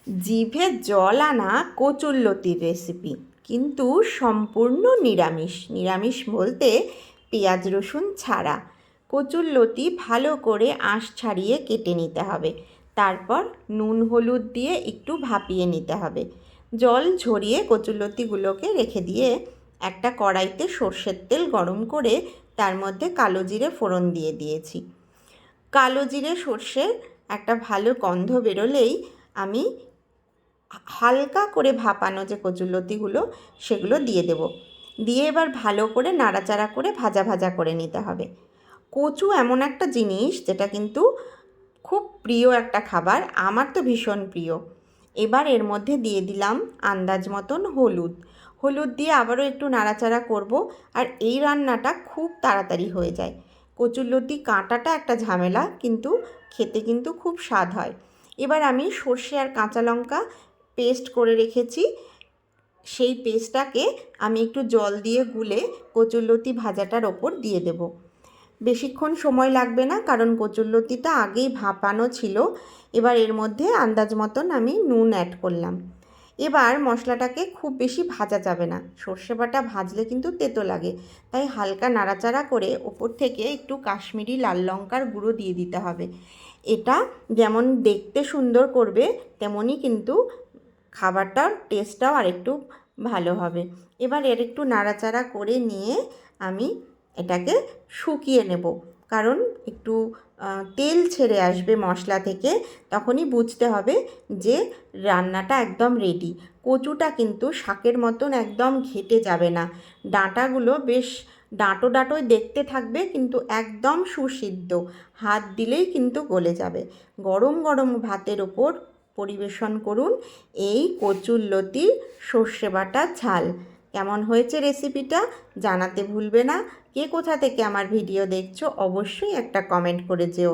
জিভে জল আনা কচুরলতির রেসিপি, কিন্তু সম্পূর্ণ নিরামিষ। নিরামিষ বলতে পেঁয়াজ রসুন ছাড়া। কচুরলতি ভালো করে আঁশ ছাড়িয়ে কেটে নিতে হবে। তারপর নুন হলুদ দিয়ে একটু ভাপিয়ে নিতে হবে। জল ঝরিয়ে কচুরলতিগুলোকে রেখে দিয়ে একটা কড়াইতে সর্ষের তেল গরম করে তার মধ্যে কালো জিরে ফোড়ন দিয়ে দিয়েছি। কালো জিরে সর্ষের একটা ভালো গন্ধ বেরোলেই আমি হালকা করে ভাপানো যে কচুরলতিগুলো সেগুলো দিয়ে দেব। দিয়ে এবার ভালো করে নাড়াচাড়া করে ভাজা ভাজা করে নিতে হবে। কচু এমন একটা জিনিস যেটা কিন্তু খুব প্রিয় একটা খাবার, আমার তো ভীষণ প্রিয়। এবার এর মধ্যে দিয়ে দিলাম আন্দাজ মতন হলুদ। হলুদ দিয়ে আবারও একটু নাড়াচাড়া করব। আর এই রান্নাটা খুব তাড়াতাড়ি হয়ে যায়। কচুরলতি কাঁটাটা একটা ঝামেলা, কিন্তু খেতে কিন্তু খুব স্বাদ হয়। এবার আমি সর্ষে আর কাঁচা লঙ্কা পেস্ট করে রেখেছি, সেই পেস্টটাকে আমি একটু জল দিয়ে গুলে কচুরলতি ভাজাটার ওপর দিয়ে দেব। বেশিক্ষণ সময় লাগবে না, কারণ কচুরলতিটা আগেই ভাপানো ছিল। এবার এর মধ্যে আন্দাজ মতন আমি নুন অ্যাড করলাম। এবার মশলাটাকে খুব বেশি ভাজা যাবে না, সর্ষে বাটা ভাজলে কিন্তু তেতো লাগে। তাই হালকা নাড়াচাড়া করে ওপর থেকে একটু কাশ্মীরি লাল লঙ্কার গুঁড়ো দিয়ে দিতে হবে। এটা যেমন দেখতে সুন্দর করবে, তেমনই কিন্তু খাবারটার টেস্টটাও আরেকটু ভালো হবে। এবার এর একটু নাড়াচাড়া করে নিয়ে আমি এটাকে শুকিয়ে নেব, কারণ একটু তেল ছেড়ে আসবে মশলা থেকে, তখনই বুঝতে হবে যে রান্নাটা একদম রেডি। কচুটা কিন্তু শাকের মতন একদম ঘেটে যাবে না, ডাঁটাগুলো বেশ ডাঁটো ডাঁটোই দেখতে থাকবে, কিন্তু একদম সুসিদ্ধ, হাত দিলেই কিন্তু গলে যাবে। গরম গরম ভাতের ওপর পরিবেশন করুন এই কচুরলতির সর্ষে বাটা ঝাল। কেমন হয়েছে রেসিপিটা জানাতে ভুলবে না। কে কোথা থেকে আমার ভিডিও দেখছো অবশ্যই একটা কমেন্ট করে যেও।